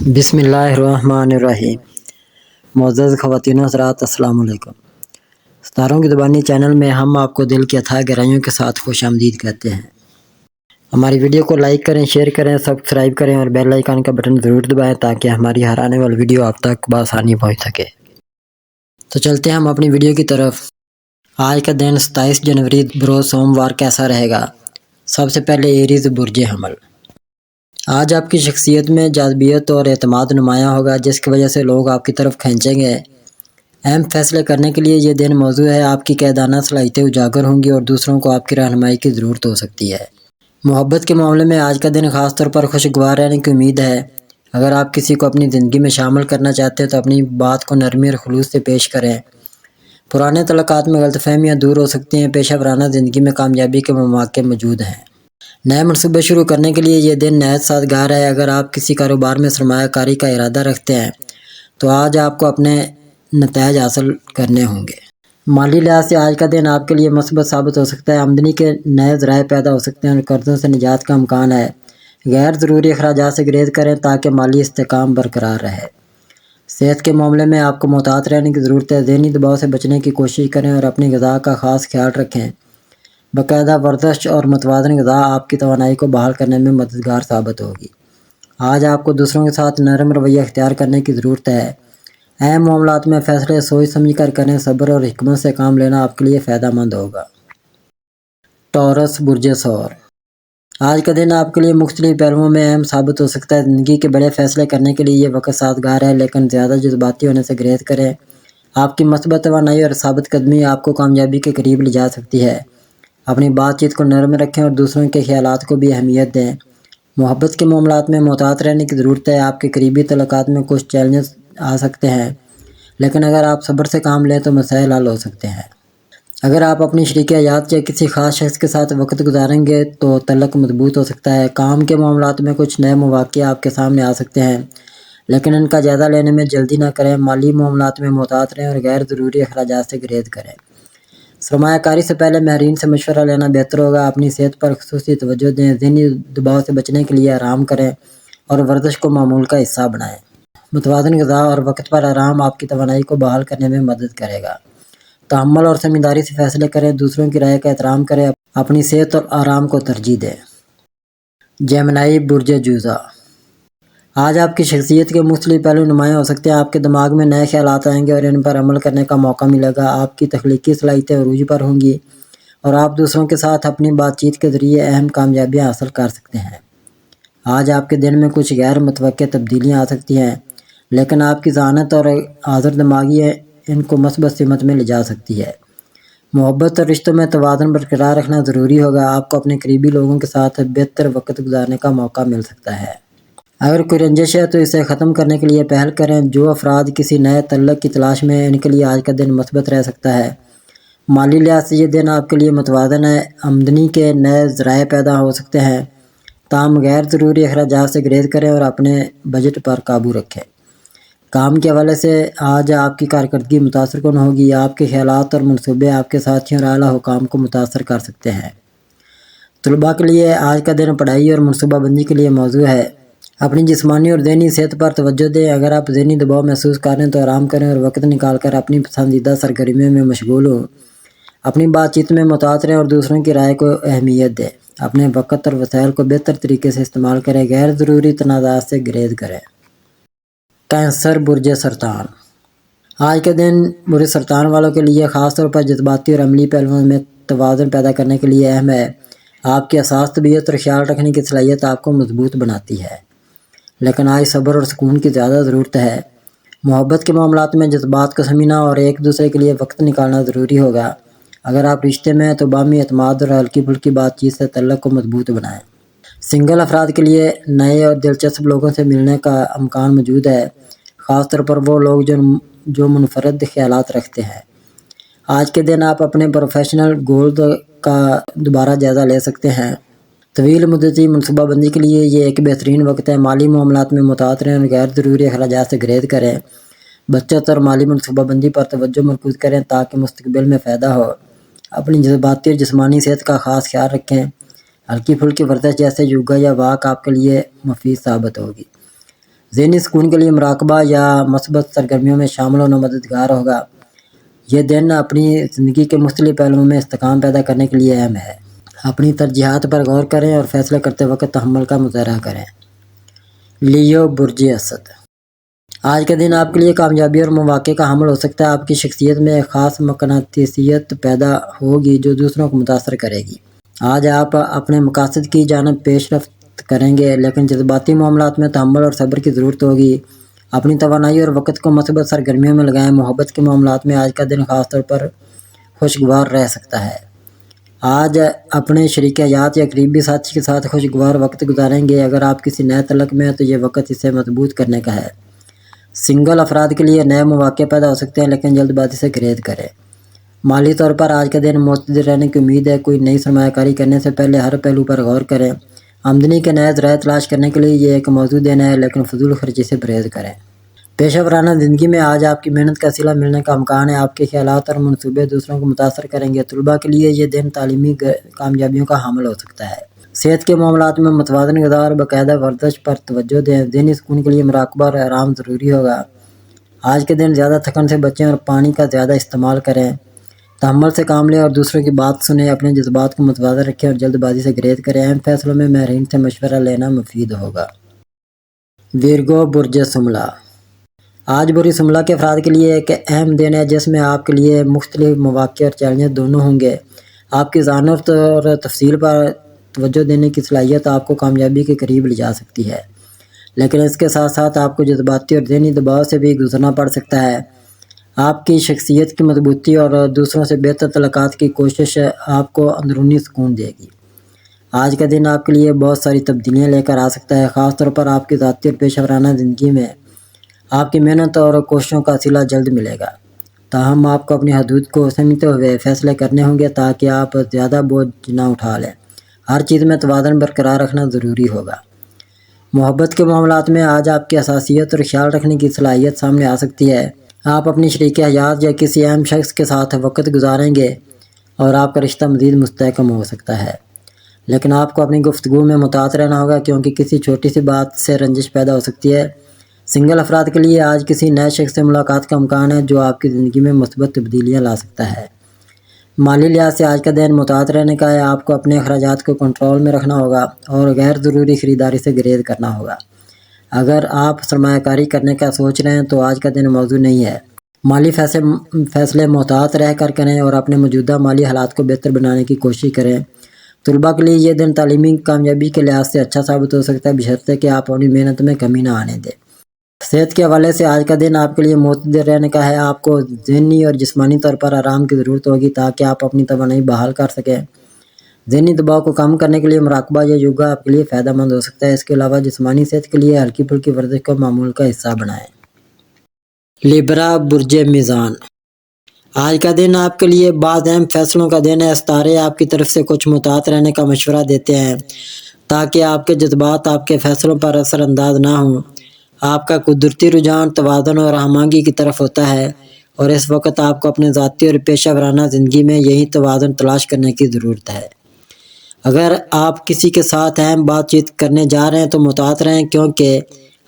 بسم اللہ الرحمن الرحیم۔ معزز خواتین و حضرات، السلام علیکم۔ ستاروں کی زبانی چینل میں ہم آپ کو دل کی اتھاہ گہرائیوں کے ساتھ خوش آمدید کہتے ہیں۔ ہماری ویڈیو کو لائک کریں، شیئر کریں، سبسکرائب کریں اور بیل آئیکن کا بٹن ضرور دبائیں تاکہ ہماری ہر آنے والی ویڈیو آپ تک بآسانی پہنچ سکے۔ تو چلتے ہیں ہم اپنی ویڈیو کی طرف۔ آج کا دن 27 جنوری بروز سوموار کیسا رہے گا؟ سب سے پہلے ایریز برج حمل۔ آج آپ کی شخصیت میں جاذبیت اور اعتماد نمایاں ہوگا، جس کی وجہ سے لوگ آپ کی طرف کھینچیں گے۔ اہم فیصلے کرنے کے لیے یہ دن موزوں ہے۔ آپ کی قیادانہ صلاحیتیں اجاگر ہوں گی اور دوسروں کو آپ کی رہنمائی کی ضرورت ہو سکتی ہے۔ محبت کے معاملے میں آج کا دن خاص طور پر خوشگوار رہنے کی امید ہے۔ اگر آپ کسی کو اپنی زندگی میں شامل کرنا چاہتے ہیں تو اپنی بات کو نرمی اور خلوص سے پیش کریں۔ پرانے تعلقات میں غلط فہمیاں دور ہو سکتی ہیں۔ پیشہ ورانہ زندگی میں کامیابی کے مواقع موجود ہیں۔ نئے منصوبے شروع کرنے کے لیے یہ دن نہایت سازگار ہے۔ اگر آپ کسی کاروبار میں سرمایہ کاری کا ارادہ رکھتے ہیں تو آج آپ کو اپنے نتائج حاصل کرنے ہوں گے۔ مالی لحاظ سے آج کا دن آپ کے لیے مثبت ثابت ہو سکتا ہے۔ آمدنی کے نئے ذرائع پیدا ہو سکتے ہیں اور قرضوں سے نجات کا امکان ہے۔ غیر ضروری اخراجات سے گریز کریں تاکہ مالی استحکام برقرار رہے۔ صحت کے معاملے میں آپ کو محتاط رہنے کی ضرورت ہے۔ ذہنی دباؤ سے بچنے کی کوشش کریں اور اپنی غذا کا خاص خیال رکھیں۔ باقاعدہ ورزش اور متوازن غذا آپ کی توانائی کو بحال کرنے میں مددگار ثابت ہوگی۔ آج آپ کو دوسروں کے ساتھ نرم رویہ اختیار کرنے کی ضرورت ہے۔ اہم معاملات میں فیصلے سوچ سمجھ کر کریں۔ صبر اور حکمت سے کام لینا آپ کے لیے فائدہ مند ہوگا۔ ٹورس برج ثور۔ آج کا دن آپ کے لیے مختلف پہلوؤں میں اہم ثابت ہو سکتا ہے۔ زندگی کے بڑے فیصلے کرنے کے لیے یہ وقت سازگار ہے، لیکن زیادہ جذباتی ہونے سے گریز کریں۔ آپ کی مثبت توانائی اور ثابت قدمی آپ کو کامیابی کے قریب لے جا سکتی ہے۔ اپنی بات چیت کو نرم رکھیں اور دوسروں کے خیالات کو بھی اہمیت دیں۔ محبت کے معاملات میں محتاط رہنے کی ضرورت ہے۔ آپ کے قریبی تعلقات میں کچھ چیلنجز آ سکتے ہیں، لیکن اگر آپ صبر سے کام لیں تو مسائل حل ہو سکتے ہیں۔ اگر آپ اپنی شریک حیات یا کسی خاص شخص کے ساتھ وقت گزاریں گے تو تعلق مضبوط ہو سکتا ہے۔ کام کے معاملات میں کچھ نئے مواقع آپ کے سامنے آ سکتے ہیں، لیکن ان کا جائزہ لینے میں جلدی نہ کریں۔ مالی معاملات میں محتاط رہیں اور غیر ضروری اخراجات سے گریز کریں۔ سرمایہ کاری سے پہلے ماہرین سے مشورہ لینا بہتر ہوگا۔ اپنی صحت پر خصوصی توجہ دیں۔ ذہنی دباؤ سے بچنے کے لیے آرام کریں اور ورزش کو معمول کا حصہ بنائیں۔ متوازن غذا اور وقت پر آرام آپ کی توانائی کو بحال کرنے میں مدد کرے گا۔ تحمل اور سمجھداری سے فیصلے کریں۔ دوسروں کی رائے کا احترام کریں۔ اپنی صحت اور آرام کو ترجیح دیں۔ جیمنائی برج جوزہ۔ آج آپ کی شخصیت کے مختلف پہلو نمایاں ہو سکتے ہیں۔ آپ کے دماغ میں نئے خیالات آئیں گے اور ان پر عمل کرنے کا موقع ملے گا۔ آپ کی تخلیقی صلاحیتیں عروج پر ہوں گی اور آپ دوسروں کے ساتھ اپنی بات چیت کے ذریعے اہم کامیابیاں حاصل کر سکتے ہیں۔ آج آپ کے دن میں کچھ غیر متوقع تبدیلیاں آ سکتی ہیں، لیکن آپ کی ذہانت اور حاضر دماغی ان کو مثبت سمت میں لے جا سکتی ہے۔ محبت اور رشتوں میں توازن برقرار رکھنا ضروری ہوگا۔ آپ کو اپنے قریبی لوگوں کے ساتھ بہتر وقت گزارنے کا موقع مل سکتا ہے۔ اگر کوئی رنجش ہے تو اسے ختم کرنے کے لیے پہل کریں۔ جو افراد کسی نئے تعلق کی تلاش میں ہیں، ان کے لیے آج کا دن مثبت رہ سکتا ہے۔ مالی لحاظ سے یہ دن آپ کے لیے متوازن ہے۔ آمدنی کے نئے ذرائع پیدا ہو سکتے ہیں، تاہم غیر ضروری اخراجات سے گریز کریں اور اپنے بجٹ پر قابو رکھیں۔ کام کے حوالے سے آج آپ کی کارکردگی متاثر کن ہوگی۔ آپ کے خیالات اور منصوبے آپ کے ساتھیوں اور اعلیٰ حکام کو متاثر کر سکتے ہیں۔ طلباء کے لیے آج کا دن پڑھائی اور منصوبہ بندی کے لیے موزوں ہے۔ اپنی جسمانی اور ذہنی صحت پر توجہ دیں۔ اگر آپ ذہنی دباؤ محسوس کریں تو آرام کریں اور وقت نکال کر اپنی پسندیدہ سرگرمیوں میں مشغول ہوں۔ اپنی بات چیت میں محتاط رہیں اور دوسروں کی رائے کو اہمیت دیں۔ اپنے وقت اور وسائل کو بہتر طریقے سے استعمال کریں۔ غیر ضروری تنازعات سے گریز کریں۔ کینسر برج سرطان۔ آج کے دن برج سرطان والوں کے لیے خاص طور پر جذباتی اور عملی پہلوؤں میں توازن پیدا کرنے کے لیے اہم ہے۔ آپ کی حساس طبیعت اور خیال رکھنے کی صلاحیت آپ کو مضبوط بناتی ہے، لیکن آج صبر اور سکون کی زیادہ ضرورت ہے۔ محبت کے معاملات میں جذبات کو سمجھنا اور ایک دوسرے کے لیے وقت نکالنا ضروری ہوگا۔ اگر آپ رشتے میں ہیں تو باہمی اعتماد اور ہلکی پھلکی بات چیت سے تعلق کو مضبوط بنائیں۔ سنگل افراد کے لیے نئے اور دلچسپ لوگوں سے ملنے کا امکان موجود ہے، خاص طور پر وہ لوگ جو منفرد خیالات رکھتے ہیں۔ آج کے دن آپ اپنے پروفیشنل گولز کا دوبارہ جائزہ لے سکتے ہیں۔ طویل مدتی منصوبہ بندی کے لیے یہ ایک بہترین وقت ہے۔ مالی معاملات میں محتاط رہیں اور غیر ضروری اخراجات سے گریز کریں۔ بچت اور مالی منصوبہ بندی پر توجہ مرکوز کریں تاکہ مستقبل میں فائدہ ہو۔ اپنی جذباتی اور جسمانی صحت کا خاص خیال رکھیں۔ ہلکی پھلکی ورزش جیسے یوگا یا واک آپ کے لیے مفید ثابت ہوگی۔ ذہنی سکون کے لیے مراقبہ یا مثبت سرگرمیوں میں شامل ہونا مددگار ہوگا۔ یہ دن اپنی زندگی کے مختلف پہلوؤں میں استحکام پیدا کرنے کے لیے اہم ہے۔ اپنی ترجیحات پر غور کریں اور فیصلے کرتے وقت تحمل کا مظاہرہ کریں۔ لیو برج اسد، آج کا دن آپ کے لیے کامیابی اور مواقع کا حامل ہو سکتا ہے۔ آپ کی شخصیت میں ایک خاص مقناطیسیت پیدا ہوگی جو دوسروں کو متاثر کرے گی۔ آج آپ اپنے مقاصد کی جانب پیش رفت کریں گے، لیکن جذباتی معاملات میں تحمل اور صبر کی ضرورت ہوگی۔ اپنی توانائی اور وقت کو مثبت سرگرمیوں میں لگائیں۔ محبت کے معاملات میں آج کا دن خاص طور پر خوشگوار رہ سکتا ہے۔ آج اپنے شریک حیات یا قریبی ساتھی کے ساتھ خوشگوار وقت گزاریں گے۔ اگر آپ کسی نئے تعلق میں ہیں تو یہ وقت اسے مضبوط کرنے کا ہے۔ سنگل افراد کے لیے نئے مواقع پیدا ہو سکتے ہیں، لیکن جلد بازی سے گریز کریں۔ مالی طور پر آج کا دن معتدل رہنے کی امید ہے۔ کوئی نئی سرمایہ کاری کرنے سے پہلے ہر پہلو پر غور کریں۔ آمدنی کے نئے ذرائع تلاش کرنے کے لیے یہ ایک موزوں دن ہے، لیکن فضول خرچی سے پرہیز کریں۔ پیشہ ورانہ زندگی میں آج آپ کی محنت کا صلہ ملنے کا امکان ہے۔ آپ کے خیالات اور منصوبے دوسروں کو متاثر کریں گے۔ طلباء کے لیے یہ دن تعلیمی کامیابیوں کا حامل ہو سکتا ہے۔ صحت کے معاملات میں متوازن غذا اور باقاعدہ ورزش پر توجہ دیں۔ ذہنی سکون کے لیے مراقبہ اور آرام ضروری ہوگا۔ آج کے دن زیادہ تھکن سے بچیں اور پانی کا زیادہ استعمال کریں۔ تحمل سے کام لیں اور دوسروں کی بات سنیں۔ اپنے جذبات کو متوازن رکھیں اور جلد بازی سے گریز کریں۔ اہم فیصلوں میں ماہرین سے مشورہ لینا مفید ہوگا۔ ویرگو برج سملہ، آج برج سملہ کے افراد کے لیے ایک اہم دن ہے جس میں آپ کے لیے مختلف مواقع اور چیلنجز دونوں ہوں گے۔ آپ کی ذہانت اور تفصیل پر توجہ دینے کی صلاحیت آپ کو کامیابی کے قریب لے جا سکتی ہے، لیکن اس کے ساتھ ساتھ آپ کو جذباتی اور ذہنی دباؤ سے بھی گزرنا پڑ سکتا ہے۔ آپ کی شخصیت کی مضبوطی اور دوسروں سے بہتر تعلقات کی کوشش آپ کو اندرونی سکون دے گی۔ آج کا دن آپ کے لیے بہت ساری تبدیلیاں لے کر آ سکتا ہے، خاص طور پر آپ کی ذاتی اور پیشہ ورانہ زندگی میں۔ آپ کی محنت اور کوششوں کا صلہ جلد ملے گا، تاہم آپ کو اپنی حدود کو سمجھتے ہوئے فیصلے کرنے ہوں گے تاکہ آپ زیادہ بوجھ نہ اٹھا لیں۔ ہر چیز میں توازن برقرار رکھنا ضروری ہوگا۔ محبت کے معاملات میں آج آپ کی حساسیت اور خیال رکھنے کی صلاحیت سامنے آ سکتی ہے۔ آپ اپنی شریک حیات یا کسی اہم شخص کے ساتھ وقت گزاریں گے اور آپ کا رشتہ مزید مستحکم ہو سکتا ہے، لیکن آپ کو اپنی گفتگو میں محتاط رہنا ہوگا کیونکہ کسی چھوٹی سی بات سے رنجش پیدا ہو سکتی ہے۔ سنگل افراد کے لیے آج کسی نئے شخص سے ملاقات کا امکان ہے جو آپ کی زندگی میں مثبت تبدیلیاں لا سکتا ہے۔ مالی لحاظ سے آج کا دن محتاط رہنے کا ہے۔ آپ کو اپنے اخراجات کو کنٹرول میں رکھنا ہوگا اور غیر ضروری خریداری سے گریز کرنا ہوگا۔ اگر آپ سرمایہ کاری کرنے کا سوچ رہے ہیں تو آج کا دن موزوں نہیں ہے۔ مالی فیصلے محتاط رہ کر کریں اور اپنے موجودہ مالی حالات کو بہتر بنانے کی کوشش کریں۔ طلباء کے لیے یہ دن تعلیمی کامیابی کے لحاظ سے اچھا ثابت ہو سکتا ہے، بشرطے کہ آپ اپنی محنت میں کمی نہ آنے دیں۔ صحت کے حوالے سے آج کا دن آپ کے لیے معتدل رہنے کا ہے۔ آپ کو ذہنی اور جسمانی طور پر آرام کی ضرورت ہوگی تاکہ آپ اپنی توانائی بحال کر سکیں۔ ذہنی دباؤ کو کم کرنے کے لیے مراقبہ یا یوگا آپ کے لیے فائدہ مند ہو سکتا ہے۔ اس کے علاوہ جسمانی صحت کے لیے ہلکی پھلکی ورزش کو معمول کا حصہ بنائیں۔ لیبرا برج میزان، آج کا دن آپ کے لیے بعض اہم فیصلوں کا دن ہے۔ ستارے آپ کی طرف سے کچھ محتاط رہنے کا مشورہ دیتے ہیں تاکہ آپ کے جذبات آپ کے فیصلوں پر اثر انداز نہ ہوں۔ آپ کا قدرتی رجحان توازن اور ہم آہنگی کی طرف ہوتا ہے اور اس وقت آپ کو اپنے ذاتی اور پیشہ ورانہ زندگی میں یہی توازن تلاش کرنے کی ضرورت ہے۔ اگر آپ کسی کے ساتھ اہم بات چیت کرنے جا رہے ہیں تو محتاط رہیں، کیونکہ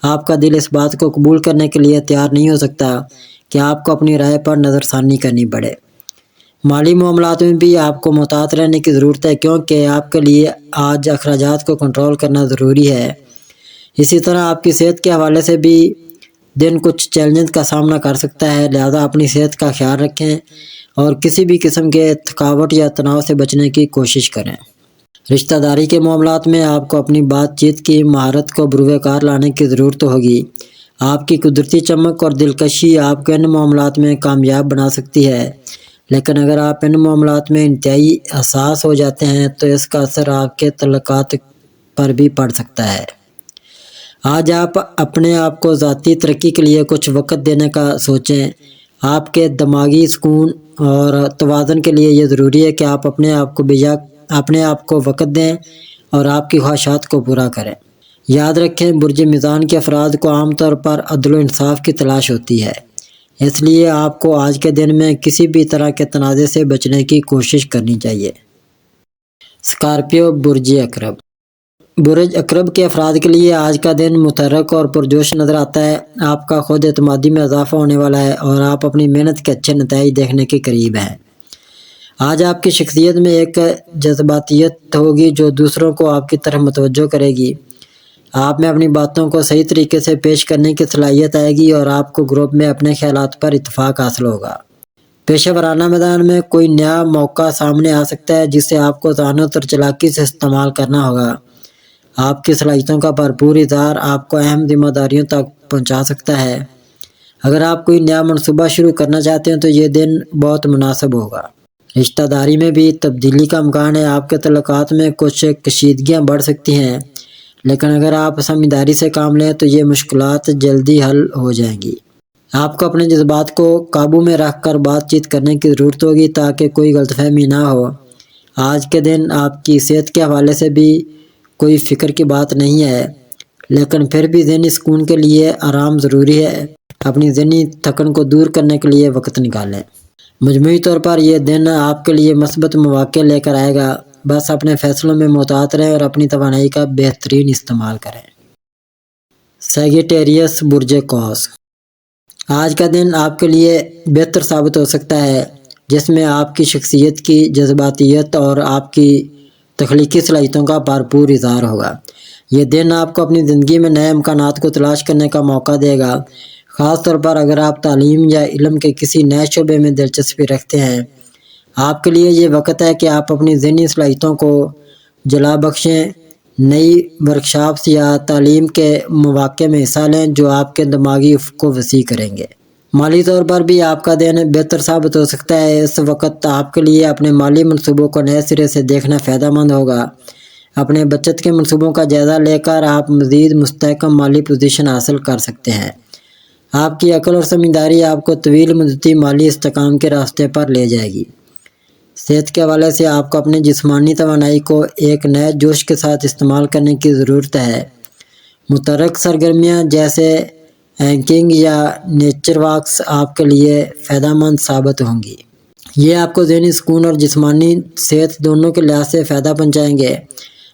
آپ کا دل اس بات کو قبول کرنے کے لیے تیار نہیں ہو سکتا کہ آپ کو اپنی رائے پر نظر ثانی کرنی پڑے۔ مالی معاملات میں بھی آپ کو محتاط رہنے کی ضرورت ہے کیونکہ آپ کے لیے آج اخراجات کو کنٹرول کرنا ضروری ہے۔ اسی طرح آپ کی صحت کے حوالے سے بھی دن کچھ چیلنجز کا سامنا کر سکتا ہے، لہذا اپنی صحت کا خیال رکھیں اور کسی بھی قسم کے تھکاوٹ یا تناؤ سے بچنے کی کوشش کریں۔ رشتہ داری کے معاملات میں آپ کو اپنی بات چیت کی مہارت کو بروئے کار لانے کی ضرورت ہوگی۔ آپ کی قدرتی چمک اور دلکشی آپ کو ان معاملات میں کامیاب بنا سکتی ہے، لیکن اگر آپ ان معاملات میں انتہائی حساس ہو جاتے ہیں تو اس کا اثر آپ کے تعلقات پر بھی پڑ سکتا ہے۔ آج آپ اپنے آپ کو ذاتی ترقی کے لیے کچھ وقت دینے کا سوچیں۔ آپ کے دماغی سکون اور توازن کے لیے یہ ضروری ہے کہ آپ اپنے آپ کو وقت دیں اور آپ کی خواہشات کو پورا کریں۔ یاد رکھیں، برج میزان کے افراد کو عام طور پر عدل و انصاف کی تلاش ہوتی ہے، اس لیے آپ کو آج کے دن میں کسی بھی طرح کے تنازع سے بچنے کی کوشش کرنی چاہیے۔ اسکارپیو برج عقرب، برج اقرب کے افراد کے لیے آج کا دن متحرک اور پرجوش نظر آتا ہے۔ آپ کا خود اعتمادی میں اضافہ ہونے والا ہے اور آپ اپنی محنت کے اچھے نتائج دیکھنے کے قریب ہیں۔ آج آپ کی شخصیت میں ایک جذباتیت ہوگی جو دوسروں کو آپ کی طرف متوجہ کرے گی۔ آپ میں اپنی باتوں کو صحیح طریقے سے پیش کرنے کی صلاحیت آئے گی اور آپ کو گروپ میں اپنے خیالات پر اتفاق حاصل ہوگا۔ پیشہ ورانہ میدان میں کوئی نیا موقع سامنے آ سکتا ہے جسے آپ کو ذہانت اور چالاکی سے استعمال کرنا ہوگا۔ آپ کی صلاحیتوں کا بھرپور اظہار آپ کو اہم ذمہ داریوں تک پہنچا سکتا ہے۔ اگر آپ کوئی نیا منصوبہ شروع کرنا چاہتے ہیں تو یہ دن بہت مناسب ہوگا۔ رشتہ داری میں بھی تبدیلی کا امکان ہے۔ آپ کے تعلقات میں کچھ کشیدگیاں بڑھ سکتی ہیں، لیکن اگر آپ سمجھداری سے کام لیں تو یہ مشکلات جلدی حل ہو جائیں گی۔ آپ کو اپنے جذبات کو قابو میں رکھ کر بات چیت کرنے کی ضرورت ہوگی تاکہ کوئی غلط فہمی نہ ہو۔ آج کے دن آپ کی صحت کے حوالے سے بھی کوئی فکر کی بات نہیں ہے، لیکن پھر بھی ذہنی سکون کے لیے آرام ضروری ہے۔ اپنی ذہنی تھکن کو دور کرنے کے لیے وقت نکالیں۔ مجموعی طور پر یہ دن آپ کے لیے مثبت مواقع لے کر آئے گا۔ بس اپنے فیصلوں میں محتاط رہیں اور اپنی توانائی کا بہترین استعمال کریں۔ سیجیٹیریس برج قوس، آج کا دن آپ کے لیے بہتر ثابت ہو سکتا ہے، جس میں آپ کی شخصیت کی جذباتیت اور آپ کی تخلیقی صلاحیتوں کا بھرپور اظہار ہوگا۔ یہ دن آپ کو اپنی زندگی میں نئے امکانات کو تلاش کرنے کا موقع دے گا، خاص طور پر اگر آپ تعلیم یا علم کے کسی نئے شعبے میں دلچسپی رکھتے ہیں۔ آپ کے لیے یہ وقت ہے کہ آپ اپنی ذہنی صلاحیتوں کو جلا بخشیں، نئی ورکشاپس یا تعلیم کے مواقع میں حصہ لیں جو آپ کے دماغی افق کو وسیع کریں گے۔ مالی طور پر بھی آپ کا دن بہتر ثابت ہو سکتا ہے۔ اس وقت آپ کے لیے اپنے مالی منصوبوں کو نئے سرے سے دیکھنا فائدہ مند ہوگا۔ اپنے بچت کے منصوبوں کا جائزہ لے کر آپ مزید مستحکم مالی پوزیشن حاصل کر سکتے ہیں۔ آپ کی عقل اور سمجھداری آپ کو طویل مدتی مالی استحکام کے راستے پر لے جائے گی۔ صحت کے حوالے سے آپ کو اپنے جسمانی توانائی کو ایک نئے جوش کے ساتھ استعمال کرنے کی ضرورت ہے۔ متحرک سرگرمیاں جیسے ہائکنگ یا نیچر واکس آپ کے لیے فائدہ مند ثابت ہوں گی۔ یہ آپ کو ذہنی سکون اور جسمانی صحت دونوں کے لحاظ سے فائدہ پہنچائیں گے۔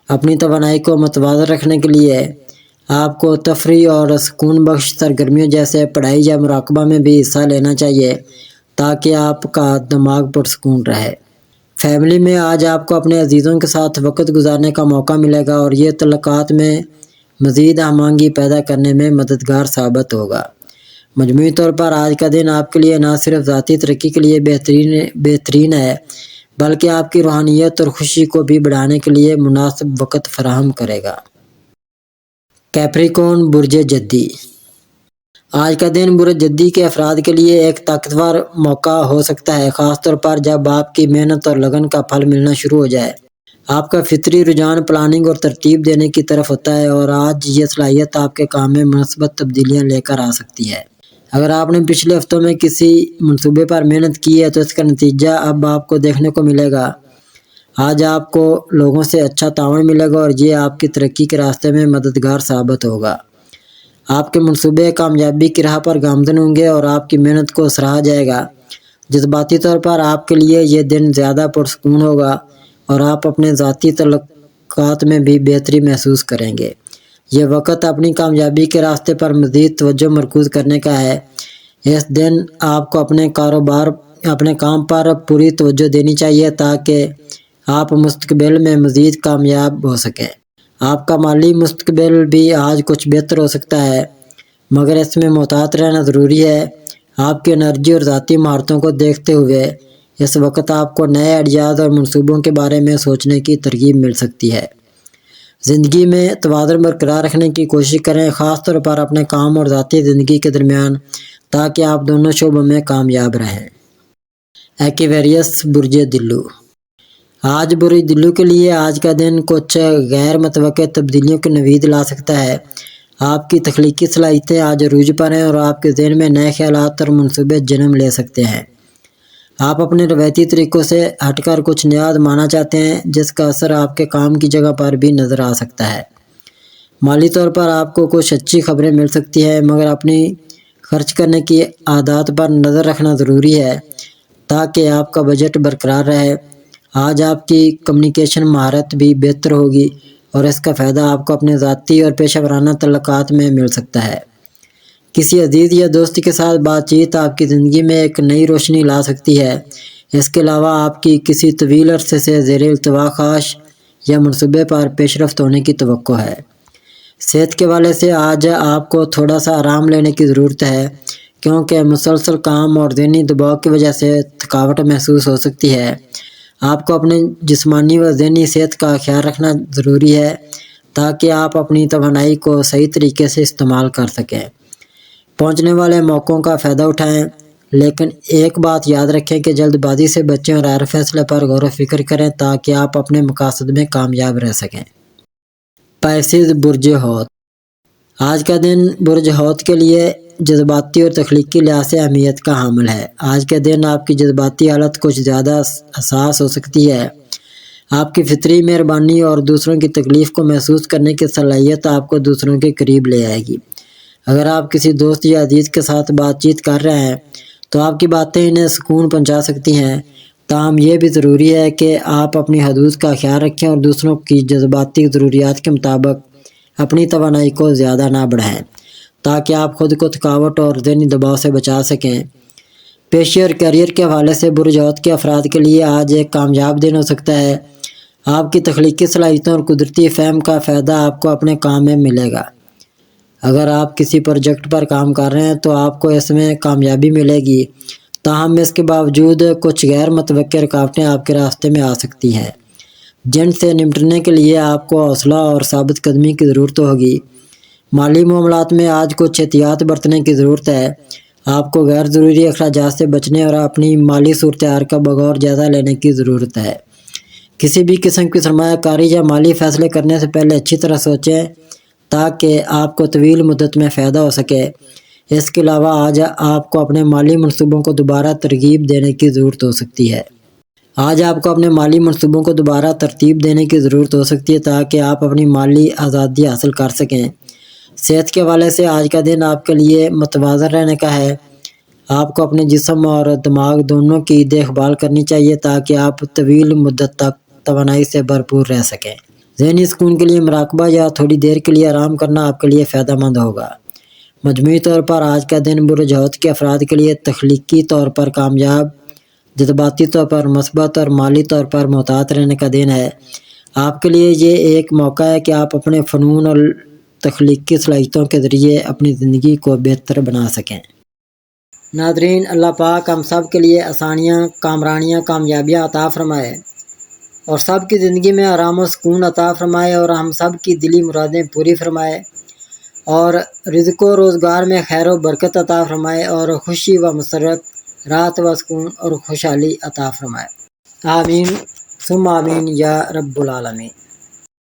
اپنی توانائی کو متوازن رکھنے کے لیے آپ کو تفریح اور سکون بخش سرگرمیوں جیسے پڑھائی یا مراقبہ میں بھی حصہ لینا چاہیے تاکہ آپ کا دماغ پرسکون رہے۔ فیملی میں آج آپ کو اپنے عزیزوں کے ساتھ وقت گزارنے کا موقع ملے گا اور یہ تعلقات میں مزید ہم آہنگی پیدا کرنے میں مددگار ثابت ہوگا۔ مجموعی طور پر آج کا دن آپ کے لیے نہ صرف ذاتی ترقی کے لیے بہترین ہے بلکہ آپ کی روحانیت اور خوشی کو بھی بڑھانے کے لیے مناسب وقت فراہم کرے گا۔ کیپریکون برج جدی، آج کا دن برج جدی کے افراد کے لیے ایک طاقتور موقع ہو سکتا ہے، خاص طور پر جب آپ کی محنت اور لگن کا پھل ملنا شروع ہو جائے۔ آپ کا فطری رجحان پلاننگ اور ترتیب دینے کی طرف ہوتا ہے اور آج یہ صلاحیت آپ کے کام میں مثبت تبدیلیاں لے کر آ سکتی ہے۔ اگر آپ نے پچھلے ہفتوں میں کسی منصوبے پر محنت کی ہے تو اس کا نتیجہ اب آپ کو دیکھنے کو ملے گا۔ آج آپ کو لوگوں سے اچھا تعاون ملے گا اور یہ آپ کی ترقی کے راستے میں مددگار ثابت ہوگا۔ آپ کے منصوبے کامیابی کی راہ پر گامزن ہوں گے اور آپ کی محنت کو سراہا جائے گا۔ جذباتی طور پر آپ کے لیے یہ دن زیادہ پرسکون ہوگا اور آپ اپنے ذاتی تعلقات میں بھی بہتری محسوس کریں گے۔ یہ وقت اپنی کامیابی کے راستے پر مزید توجہ مرکوز کرنے کا ہے۔ اس دن آپ کو اپنے کام پر پوری توجہ دینی چاہیے تاکہ آپ مستقبل میں مزید کامیاب ہو سکیں۔ آپ کا مالی مستقبل بھی آج کچھ بہتر ہو سکتا ہے، مگر اس میں محتاط رہنا ضروری ہے۔ آپ کی انرجی اور ذاتی مہارتوں کو دیکھتے ہوئے اس وقت آپ کو نئے آئیڈیاز اور منصوبوں کے بارے میں سوچنے کی ترغیب مل سکتی ہے۔ زندگی میں توازن برقرار رکھنے کی کوشش کریں، خاص طور پر اپنے کام اور ذاتی زندگی کے درمیان، تاکہ آپ دونوں شعبوں میں کامیاب رہیں۔ ایکویریس برج دلو، آج برج دلو کے لیے آج کا دن کچھ غیر متوقع تبدیلیوں کی نوید لا سکتا ہے۔ آپ کی تخلیقی صلاحیتیں آج عروج پر ہیں اور آپ کے ذہن میں نئے خیالات اور منصوبے جنم لے سکتے ہیں۔ آپ اپنے روایتی طریقوں سے ہٹ کر کچھ نیا آزمانا چاہتے ہیں جس کا اثر آپ کے کام کی جگہ پر بھی نظر آ سکتا ہے۔ مالی طور پر آپ کو کچھ اچھی خبریں مل سکتی ہیں، مگر اپنی خرچ کرنے کی عادات پر نظر رکھنا ضروری ہے تاکہ آپ کا بجٹ برقرار رہے۔ آج آپ کی کمیونیکیشن مہارت بھی بہتر ہوگی اور اس کا فائدہ آپ کو اپنے ذاتی اور پیشہ ورانہ تعلقات میں مل سکتا ہے۔ کسی عزیز یا دوست کے ساتھ بات چیت آپ کی زندگی میں ایک نئی روشنی لا سکتی ہے۔ اس کے علاوہ آپ کی کسی طویل عرصے سے زیر التوا خواہش یا منصوبے پر پیش رفت ہونے کی توقع ہے۔ صحت کے حوالے سے آج آپ کو تھوڑا سا آرام لینے کی ضرورت ہے، کیونکہ مسلسل کام اور ذہنی دباؤ کی وجہ سے تھکاوٹ محسوس ہو سکتی ہے۔ آپ کو اپنے جسمانی و ذہنی صحت کا خیال رکھنا ضروری ہے تاکہ آپ اپنی توانائی کو صحیح طریقے سے استعمال کر سکیں۔ پہنچنے والے موقعوں کا فائدہ اٹھائیں، لیکن ایک بات یاد رکھیں کہ جلد بازی سے بچیں اور ہر فیصلے پر غور و فکر کریں تاکہ آپ اپنے مقاصد میں کامیاب رہ سکیں۔ پیسز برج حوت۔ آج کا دن برج حوت کے لیے جذباتی اور تخلیقی لحاظ سے اہمیت کا حامل ہے۔ آج کے دن آپ کی جذباتی حالت کچھ زیادہ حساس ہو سکتی ہے۔ آپ کی فطری مہربانی اور دوسروں کی تکلیف کو محسوس کرنے کی صلاحیت آپ کو دوسروں کے قریب لے آئے گی۔ اگر آپ کسی دوست یا عزیز کے ساتھ بات چیت کر رہے ہیں تو آپ کی باتیں انہیں سکون پہنچا سکتی ہیں، تاہم یہ بھی ضروری ہے کہ آپ اپنی حدود کا خیال رکھیں اور دوسروں کی جذباتی ضروریات کے مطابق اپنی توانائی کو زیادہ نہ بڑھائیں تاکہ آپ خود کو تھکاوٹ اور ذہنی دباؤ سے بچا سکیں۔ پیشے اور کیریئر کے حوالے سے برج حوت کے افراد کے لیے آج ایک کامیاب دن ہو سکتا ہے۔ آپ کی تخلیقی صلاحیتوں اور قدرتی فہم کا فائدہ آپ کو اپنے کام میں ملے گا۔ اگر آپ کسی پروجیکٹ پر کام کر رہے ہیں تو آپ کو اس میں کامیابی ملے گی، تاہم اس کے باوجود کچھ غیر متوقع رکاوٹیں آپ کے راستے میں آ سکتی ہیں، جن سے نمٹنے کے لیے آپ کو حوصلہ اور ثابت قدمی کی ضرورت ہوگی۔ مالی معاملات میں آج کچھ احتیاط برتنے کی ضرورت ہے۔ آپ کو غیر ضروری اخراجات سے بچنے اور اپنی مالی صورتحال کا بغور جائزہ لینے کی ضرورت ہے۔ کسی بھی قسم کی سرمایہ کاری یا مالی فیصلے کرنے سے پہلے اچھی طرح سوچیں تاکہ آپ کو طویل مدت میں فائدہ ہو سکے۔ اس کے علاوہ آج آپ کو اپنے مالی منصوبوں کو دوبارہ ترغیب دینے کی ضرورت ہو سکتی ہے۔ آج آپ کو اپنے مالی منصوبوں کو دوبارہ ترتیب دینے کی ضرورت ہو سکتی ہے تاکہ آپ اپنی مالی آزادی حاصل کر سکیں۔ صحت کے حوالے سے آج کا دن آپ کے لیے متوازن رہنے کا ہے۔ آپ کو اپنے جسم اور دماغ دونوں کی دیکھ بھال کرنی چاہیے تاکہ آپ طویل مدت تک توانائی سے بھرپور رہ سکیں۔ ذہنی سکون کے لیے مراقبہ یا تھوڑی دیر کے لیے آرام کرنا آپ کے لیے فائدہ مند ہوگا۔ مجموعی طور پر آج کا دن برج حوت کے افراد کے لیے تخلیقی طور پر کامیاب، جذباتی طور پر مثبت اور مالی طور پر محتاط رہنے کا دن ہے۔ آپ کے لیے یہ ایک موقع ہے کہ آپ اپنے فنون اور تخلیقی صلاحیتوں کے ذریعے اپنی زندگی کو بہتر بنا سکیں۔ ناظرین، اللہ پاک ہم سب کے لیے آسانیاں، کامرانیاں، کامیابیاں عطا فرمائے اور سب کی زندگی میں آرام و سکون عطا فرمائے اور ہم سب کی دلی مرادیں پوری فرمائے اور رزق و روزگار میں خیر و برکت عطا فرمائے اور خوشی و مسرت، راحت و سکون اور خوشحالی عطا فرمائے۔ آمین ثم آمین یا رب العالمین۔